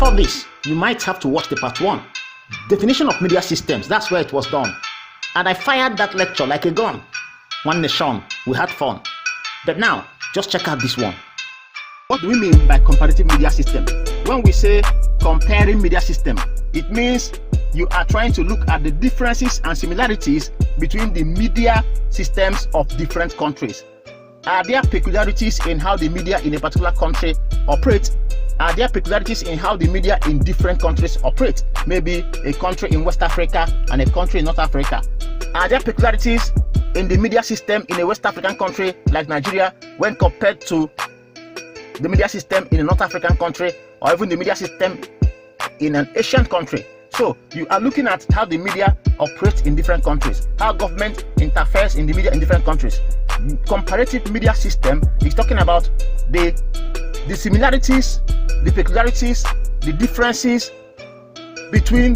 before this, you might have to watch the part 1. Definition of media systems, that's where it was done. And I fired that lecture like a gun. One nation, we had fun. But now, just check out this one. What do we mean by comparative media system? When we say comparing media system, it means you are trying to look at the differences and similarities between the media systems of different countries. Are there peculiarities in how the media in a particular country operate? Are there peculiarities in how the media in different countries operate? Maybe a country in West Africa and a country in North Africa. Are there peculiarities in the media system in a West African country like Nigeria when compared to the media system in a North African country, or even the media system in an Asian country? So you are looking at how the media operates in different countries, how government interferes in the media in different countries. Comparative media system is talking about the similarities, the peculiarities, the differences between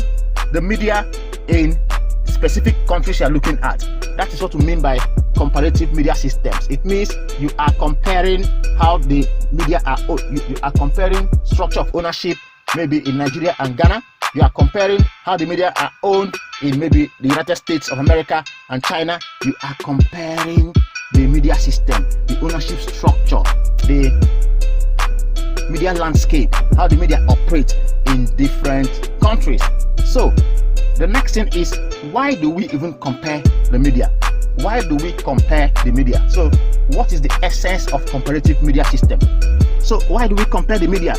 the media in specific countries you are looking at. That is what we mean by comparative media systems. It means you are comparing how the media are, you are comparing structure of ownership maybe in Nigeria and Ghana. You are comparing how the media are owned in maybe the United States of America and China. You are comparing the media system, the ownership structure, the media landscape, how the media operate in different countries. So the next thing is, why do we even compare the media? Why do we compare the media? So what is the essence of comparative media system? So why do we compare the media?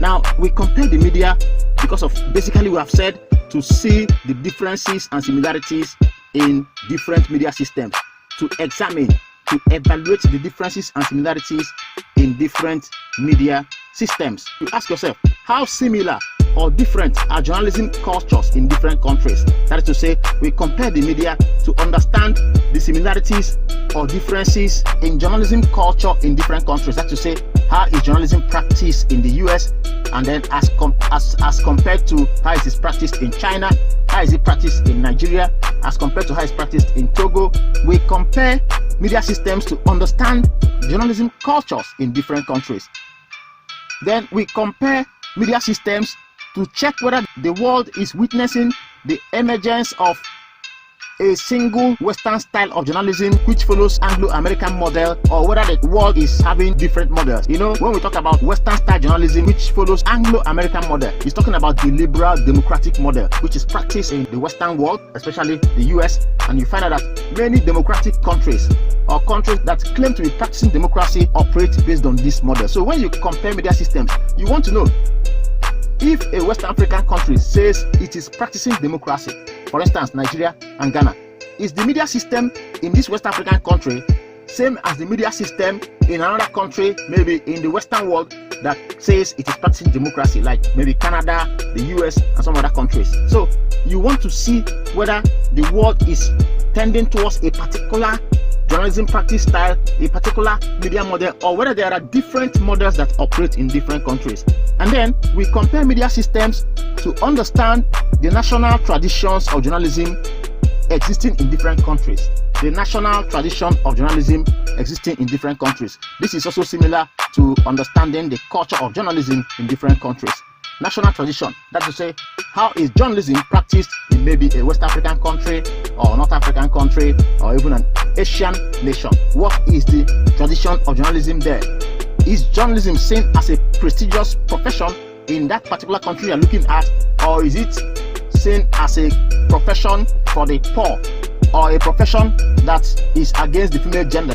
Now we compare the media because of, basically we have said, to see the differences and similarities in different media systems, to examine, to evaluate the differences and similarities in different media systems. You ask yourself, how similar or different are journalism cultures in different countries? That is to say, we compare the media to understand the similarities or differences in journalism culture in different countries. That is to say, how is journalism practiced in the US, and then as compared to how it is practiced in China, how is it practiced in Nigeria, as compared to how it's practiced in Togo. We compare media systems to understand journalism cultures in different countries. Then we compare media systems to check whether the world is witnessing the emergence of a single Western style of journalism which follows Anglo-American model, or whether the world is having different models. You know, when we talk about Western style journalism which follows Anglo-American model, it's talking about the liberal democratic model which is practiced in the Western world, especially the US, and you find out that many democratic countries or countries that claim to be practicing democracy operate based on this model. So when you compare media systems, you want to know, if a West African country says it is practicing democracy, for instance Nigeria and Ghana, is the media system in this West African country same as the media system in another country, maybe in the Western world, that says it is practicing democracy, like maybe Canada, the US, and some other countries? So you want to see whether the world is tending towards a particular journalism practice style, a particular media model, or whether there are different models that operate in different countries. And then we compare media systems to understand the national traditions of journalism existing in different countries. The national tradition of journalism existing in different countries. This is also similar to understanding the culture of journalism in different countries. National tradition, that is to say, how is journalism practiced in maybe a West African country or North African country or even an Asian nation? What is the tradition of journalism there? Is journalism seen as a prestigious profession in that particular country you're looking at, or is it seen as a profession for the poor, or a profession that is against the female gender,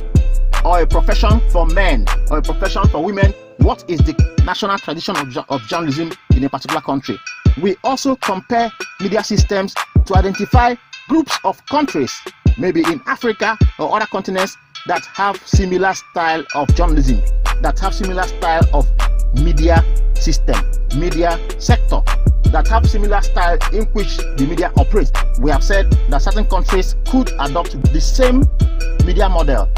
or a profession for men, or a profession for women? What is the national tradition of journalism in a particular country? We also compare media systems to identify groups of countries, maybe in Africa or other continents, that have similar style of journalism, that have similar style of media system, media sector, that have similar style in which the media operates. We have said that certain countries could adopt the same media model.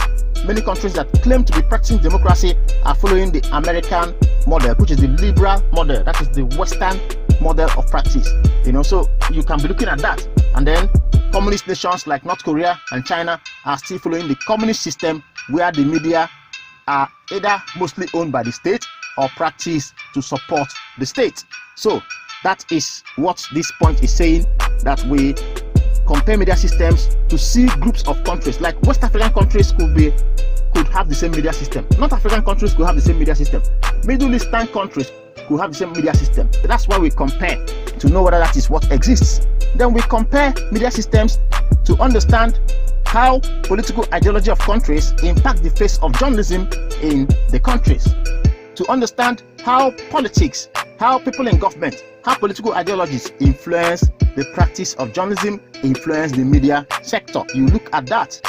Many countries that claim to be practicing democracy are following the American model, which is the liberal model. That is the Western model of practice. You know, so you can be looking at that. And then communist nations like North Korea and China are still following the communist system, where the media are either mostly owned by the state or practice to support the state. So that is what this point is saying, that we compare media systems to see groups of countries. Like West African countries could have the same media system. North African countries could have the same media system. Middle Eastern countries could have the same media system. That's why we compare, to know whether that is what exists. Then we compare media systems to understand how political ideology of countries impact the face of journalism in the countries. To understand how politics, how people in government, how political ideologies influence the practice of journalism, influence the media sector. You look at that.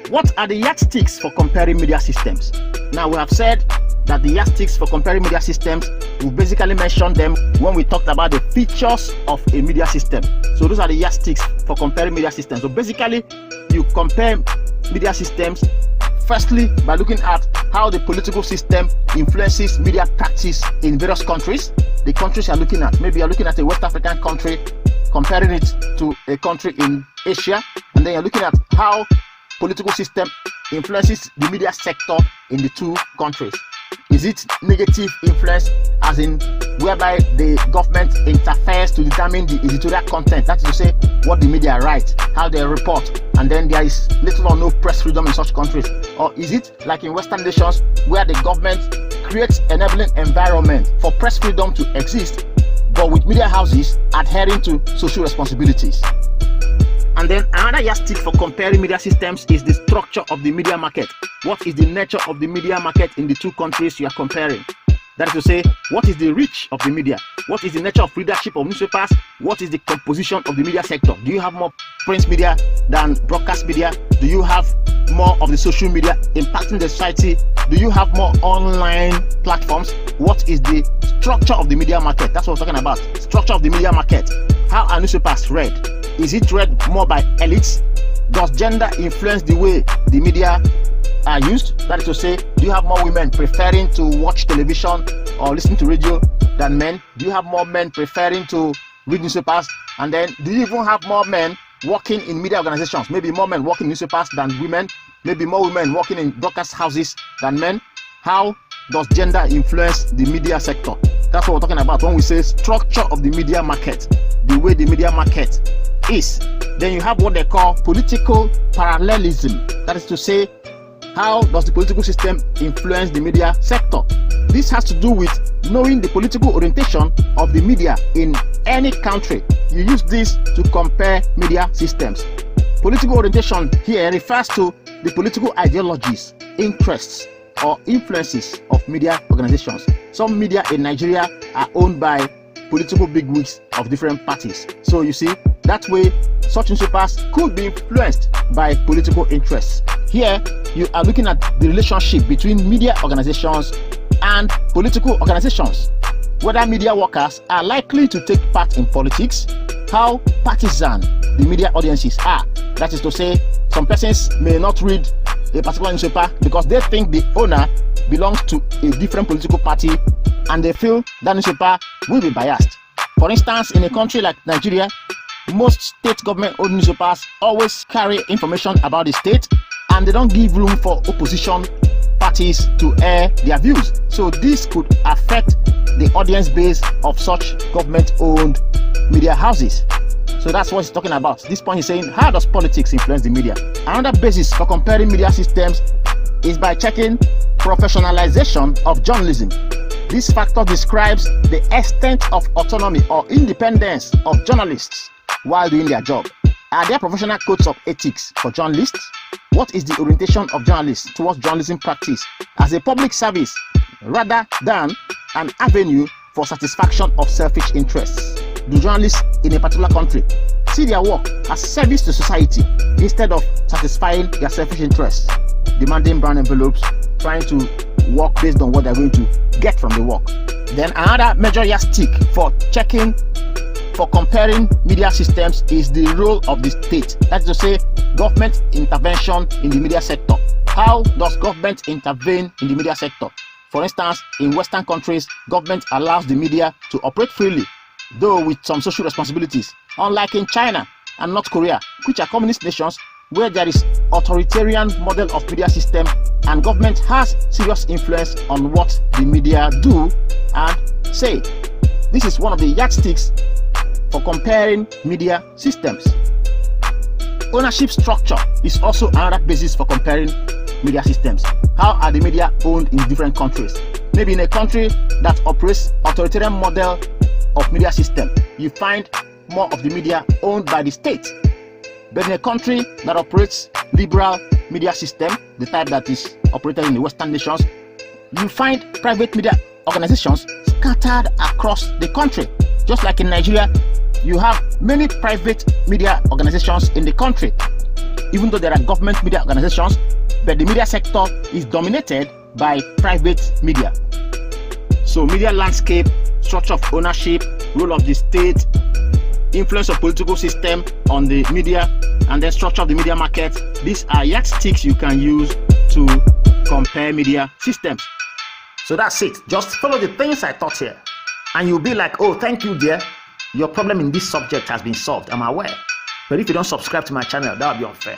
What are the yardsticks for comparing media systems? Now, we have said that the yardsticks for comparing media systems, we basically mentioned them when we talked about the features of a media system. So those are the yardsticks for comparing media systems. So basically, you compare media systems firstly by looking at how the political system influences media practice in various countries. The countries you're looking at, maybe you're looking at a West African country, comparing it to a country in Asia, and then you're looking at how political system influences the media sector in the two countries. Is it negative influence, as in whereby the government interferes to determine the editorial content, that is to say what the media write, how they report, and then there is little or no press freedom in such countries? Or is it like in Western nations where the government creates enabling environment for press freedom to exist, but with media houses adhering to social responsibilities? And then another yardstick for comparing media systems is the structure of the media market. What is the nature of the media market in the two countries you are comparing? That is to say, what is the reach of the media? What is the nature of readership of newspapers? What is the composition of the media sector? Do you have more print media than broadcast media? Do you have more of the social media impacting the society? Do you have more online platforms? What is the structure of the media market? That's what we're talking about. Structure of the media market. How are newspapers read? Is it read more by elites? Does gender influence the way the media are used? That is to say, do you have more women preferring to watch television or listen to radio than men? Do you have more men preferring to read newspapers? And then, do you even have more men working in media organizations? Maybe more men working in newspapers than women? Maybe more women working in broadcast houses than men? How does gender influence the media sector? That's what we're talking about when we say structure of the media market, the way the media market is. Then you have what they call political parallelism. That is to say, how does the political system influence the media sector? This has to do with knowing the political orientation of the media in any country. You use this to compare media systems. Political orientation here refers to the political ideologies, interests, or influences of media organizations. Some media in Nigeria are owned by political bigwigs of different parties. So you see, that way such newspapers could be influenced by political interests. Here you are looking at the relationship between media organizations and political organizations. Whether media workers are likely to take part in politics, how partisan the media audiences are. That is to say, some persons may not read a particular newspaper because they think the owner belongs to a different political party and they feel that newspaper will be biased. For instance, in a country like Nigeria, most state government-owned newspapers always carry information about the state and they don't give room for opposition parties to air their views. So this could affect the audience base of such government-owned media houses. So that's what he's talking about. This point is saying, how does politics influence the media? Another basis for comparing media systems is by checking professionalization of journalism. This factor describes the extent of autonomy or independence of journalists while doing their job. Are there professional codes of ethics for journalists? What is the orientation of journalists towards journalism practice as a public service rather than an avenue for satisfaction of selfish interests? Do journalists in a particular country see their work as service to society instead of satisfying their selfish interests, demanding brown envelopes, trying to work based on what they're going to get from the work? Then another major yardstick for comparing media systems is the role of the state. That is to say, government intervention in the media sector. How does government intervene in the media sector? For instance, in Western countries, government allows the media to operate freely, though with some social responsibilities. Unlike in China and North Korea, which are communist nations, where there is authoritarian model of media system and government has serious influence on what the media do and say. This is one of the yardsticks for comparing media systems. Ownership structure is also another basis for comparing media systems. How are the media owned in different countries? Maybe in a country that operates authoritarian model of media system, you find more of the media owned by the state. But in a country that operates liberal media system, the type that is operated in the Western nations, you find private media organizations scattered across the country. Just like in Nigeria, you have many private media organizations in the country. Even though there are government media organizations, but the media sector is dominated by private media. So media landscape, structure of ownership, role of the state, influence of political system on the media, and then structure of the media market. These are yardsticks you can use to compare media systems. So that's it. Just follow the things I taught here and you'll be like, oh, thank you, dear. Your problem in this subject has been solved. I'm aware. But if you don't subscribe to my channel, that would be unfair.